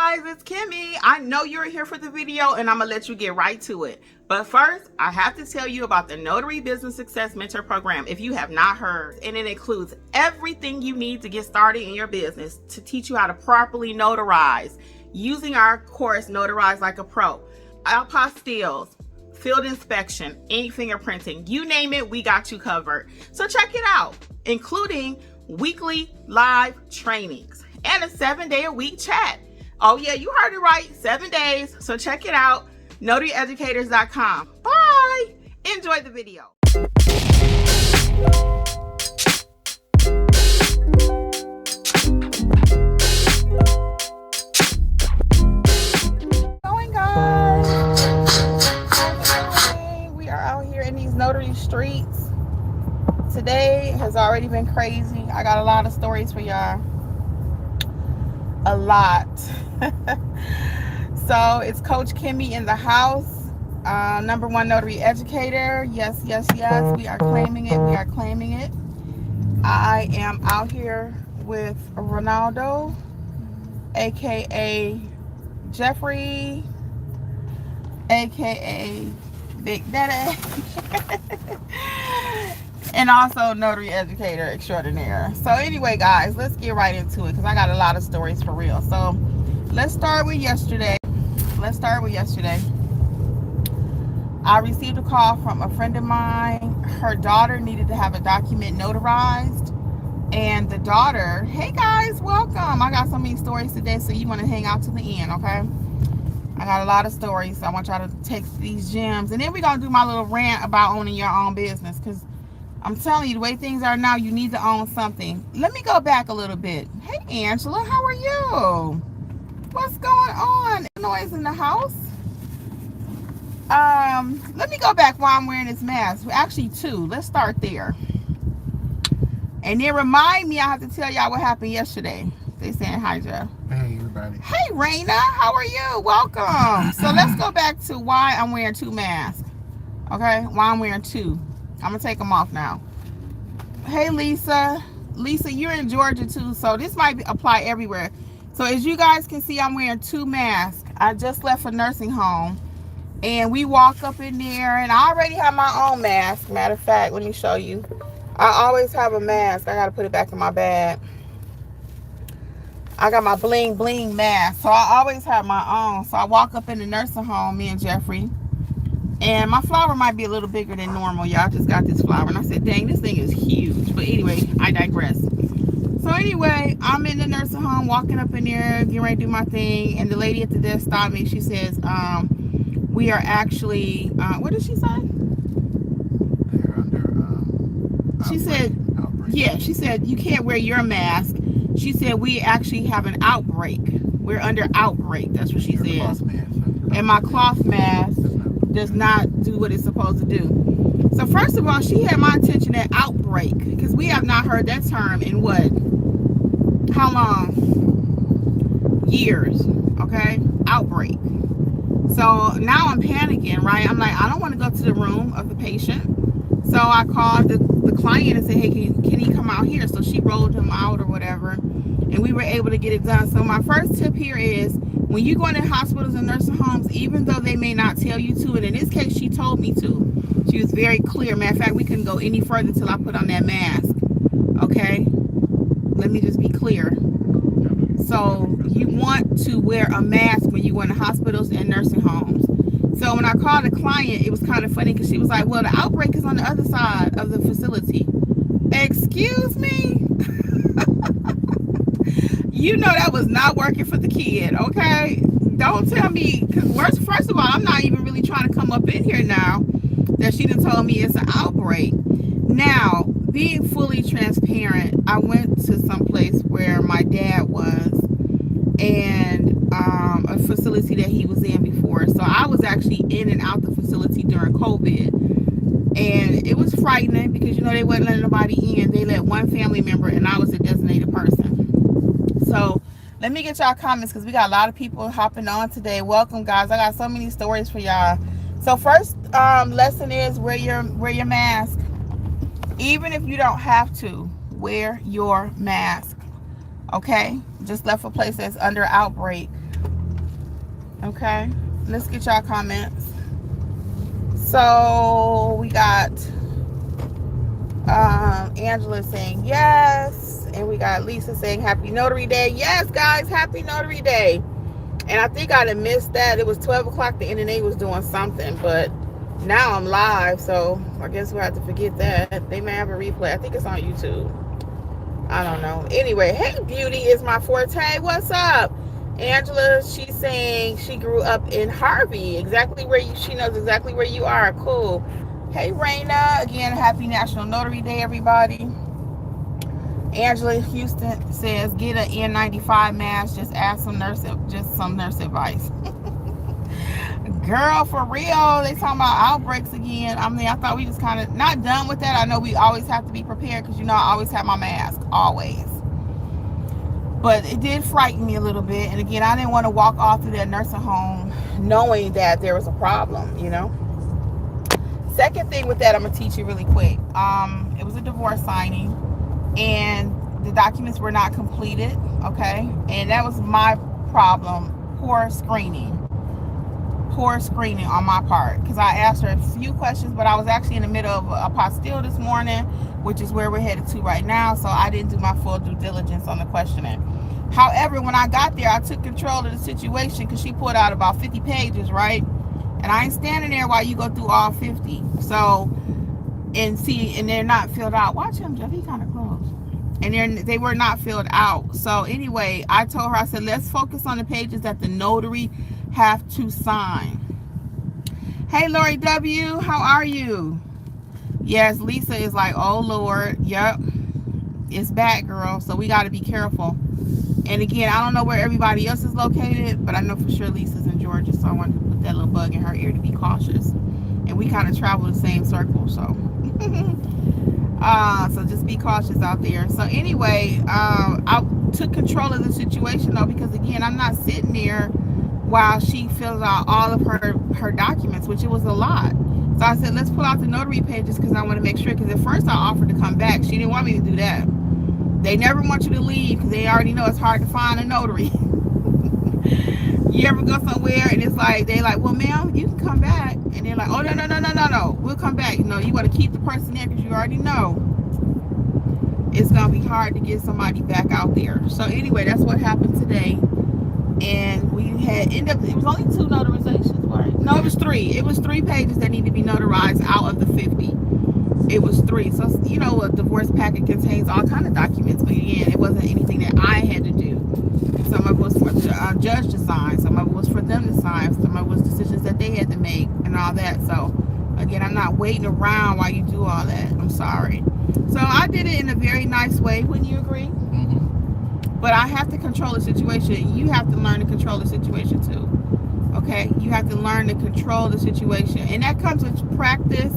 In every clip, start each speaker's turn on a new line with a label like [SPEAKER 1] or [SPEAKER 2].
[SPEAKER 1] guys, it's Kimmy. I know you're here for the video and I'm gonna let you get right to it. But first, I have to tell you about the Notary Business Success Mentor Program if you have not heard. And it includes everything you need to get started in your business to teach you how to properly notarize using our course, Notarize Like a Pro. Apostilles, field inspection, ink fingerprinting, you name it, we got you covered. So check it out, including weekly live trainings and a 7-day-a-week chat. Oh yeah, you heard it right, 7 days. So check it out, notaryeducators.com. Bye. Enjoy the video. Going guys. We are out here in these notary streets. Today has already been crazy. I got a lot of stories for y'all. A lot. So it's Coach Kimmi in the house, #1 notary educator. Yes, yes, yes. We are claiming it. We are claiming it. I am out here with Ronaldo, aka Jeffrey, aka Big Daddy. And also notary educator extraordinaire. So anyway guys, let's get right into it because I got a lot of stories for real. So let's start with yesterday. I received a call from a friend of mine. Her daughter needed to have a document notarized, and the daughter, hey guys, welcome. I got so many stories today, so you want to hang out to the end, okay? I got a lot of stories. So I want y'all to take these gems, and then we're gonna do my little rant about owning your own business, because I'm telling you, the way things are now, you need to own something. Let me go back a little bit. Hey, Angela, how are you? What's going on? Noise in the house? Let me go back while I'm wearing this mask. Actually, two. Let's start there. And then remind me, I have to tell y'all what happened yesterday. They saying hi, Jeff.
[SPEAKER 2] Hey, everybody.
[SPEAKER 1] Hey, Raina, how are you? Welcome. So let's go back to why I'm wearing two masks. Okay, why I'm wearing two. I'm gonna take them off now. Hey Lisa, you're in Georgia too, so this might apply everywhere. So as you guys can see, I'm wearing two masks. I just left a nursing home and we walk up in there, and I already have my own mask. Matter of fact, let me show you. I always have a mask. I gotta put it back in my bag. I got my bling bling mask, so I always have my own. So I walk up in the nursing home, me and Jeffrey. And my flower might be a little bigger than normal. Y'all just got this flower. And I said, dang, this thing is huge. But anyway, I digress. So anyway, I'm in the nursing home, walking up in there, getting ready to do my thing. And the lady at the desk stopped me. She says, we are actually, what did she say?
[SPEAKER 2] They're under
[SPEAKER 1] she said, outbreak. Yeah, she said, you can't wear your mask. She said, we actually have an outbreak. We're under outbreak. That's what she said. And my cloth mask does not do what it's supposed to do. So first of all, she had my attention at outbreak, because we have not heard that term in what? How long? Years. Okay? Outbreak. So now I'm panicking, right? I'm like, I don't want to go to the room of the patient. So I called the client and said, hey, can he come out here? So she rolled him out or whatever, and we were able to get it done. So my first tip here is, when you go into hospitals and nursing homes, even though they may not tell you to, and in this case, she told me to. She was very clear. Matter of fact, we couldn't go any further until I put on that mask. Okay? Let me just be clear. So you want to wear a mask when you go into hospitals and nursing homes. So when I called the client, it was kind of funny because she was like, well, the outbreak is on the other side of the facility. Excuse me? You know that was not working for the kid, okay? Don't tell me, because first of all, I'm not even really trying to come up in here now that she done told me it's an outbreak. Now, being fully transparent, I went to some place where my dad was, and a facility that he was in before. So I was actually in and out the facility during COVID. And it was frightening because, you know, they wouldn't let nobody in. They let one family member, and I was a designated person. So let me get y'all comments, because we got a lot of people hopping on today. Welcome guys. I got so many stories for y'all. So first lesson is wear your mask. Even if you don't have to, wear your mask. Okay? Just left a place that's under outbreak. Okay, let's get y'all comments. So we got Angela saying yes, and we got Lisa saying happy Notary Day. Yes, guys, happy Notary Day. And I think I done missed that. It was 12 o'clock. The NNA was doing something, but now I'm live, so I guess we'll have to forget that. They may have a replay. I think it's on YouTube. I don't know. Anyway, hey, beauty is my forte. What's up? Angela, she's saying she grew up in Harvey. Exactly where she knows exactly where you are. Cool. Hey, Raina. Again, happy National Notary Day, everybody. Angela Houston says, get an N95 mask. Just ask some nurse advice. Girl, for real, they talking about outbreaks again. I mean, I thought we just kind of not done with that. I know we always have to be prepared because, I always have my mask, always. But it did frighten me a little bit. And again, I didn't want to walk off through that nursing home knowing that there was a problem, Second thing with that, I'm going to teach you really quick. It was a divorce signing, and the documents were not completed, okay? And that was my problem, poor screening on my part, because I asked her a few questions, but I was actually in the middle of Apostille this morning, which is where we're headed to right now, so I didn't do my full due diligence on the questioning. However, when I got there, I took control of the situation because she pulled out about 50 pages, right? And I ain't standing there while you go through all 50. So, and they're not filled out. Watch him, Jeff, he kind of close. And they were not filled out. So anyway, I told her, I said, let's focus on the pages that the notary have to sign. Hey, Lori W., how are you? Yes, Lisa is like, oh, Lord. Yep. It's back, girl. So we got to be careful. And again, I don't know where everybody else is located, but I know for sure Lisa's in Georgia. So I wanted to put that little bug in her ear to be cautious. And we kind of travel the same circle, so. So just be cautious out there. So anyway, I took control of the situation, though, because again, I'm not sitting there while she fills out all of her documents, which it was a lot. So I said, let's pull out the notary pages because I want to make sure, because at first I offered to come back. She didn't want me to do that. They never want you to leave because they already know it's hard to find a notary. You ever go somewhere and it's like, they like, well, ma'am, you can come back. And they're like, oh, no, we'll come back. You want to keep the person there because you already know it's going to be hard to get somebody back out there. So anyway, that's what happened today. And we had it was only 2 notarizations, right? No, it was 3. It was 3 pages that need to be notarized out of the 50. It was 3. So, a divorce packet contains all kind of documents. But again, it wasn't anything that I had to do. Some of it was for the judge to sign. Some of it was for them to sign. Some of it was decisions that they had to make and all that. So, again, I'm not waiting around while you do all that. I'm sorry. So, I did it in a very nice way. Wouldn't you agree? Mm-hmm. But I have to control the situation. You have to learn to control the situation, too. Okay? You have to learn to control the situation. And that comes with practice.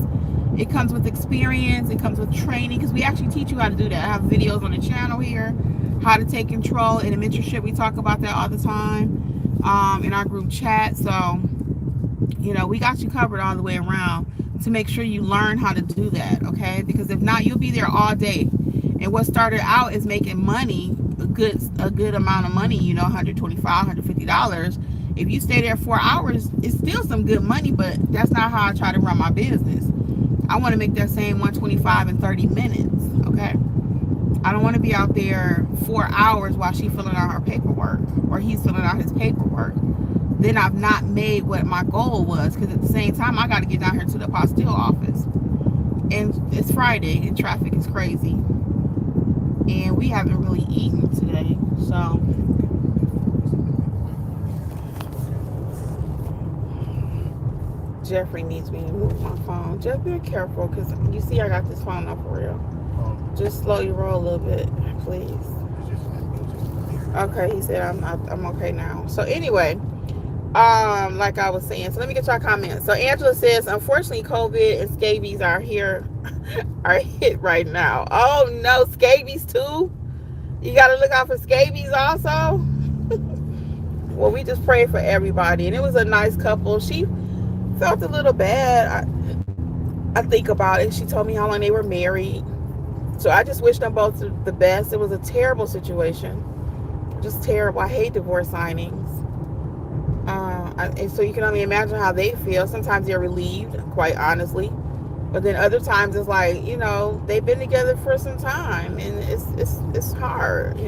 [SPEAKER 1] It comes with experience. It comes with training. Because we actually teach you how to do that. I have videos on the channel here. How to take control. In a mentorship, we talk about that all the time in our group chat. So, we got you covered all the way around to make sure you learn how to do that, okay? Because if not, you'll be there all day. And what started out is making money, a good amount of money, $125, $150. If you stay there 4 hours, it's still some good money, but that's not how I try to run my business. I want to make that same 125 in 30 minutes, okay? I don't want to be out there 4 hours while she's filling out her paperwork or he's filling out his paperwork. Then I've not made what my goal was, because at the same time, I got to get down here to the Apostille office. And it's Friday and traffic is crazy. And we haven't really eaten today. So, Jeffrey needs me to move my phone. Jeff, be careful, because you see I got this phone up for real. Just slow your roll a little bit, please. Okay, he said I'm okay now. So anyway, like I was saying, so let me get y'all comments. So Angela says, unfortunately, COVID and scabies are hit right now. Oh no, scabies too? You got to look out for scabies also? Well, we just prayed for everybody, and it was a nice couple. She felt a little bad. I think about it. She told me how long they were married. So I just wish them both the best. It was a terrible situation. Just terrible. I hate divorce signings. And so you can only imagine how they feel. Sometimes they're relieved, quite honestly, but then other times it's like, they've been together for some time, and it's hard,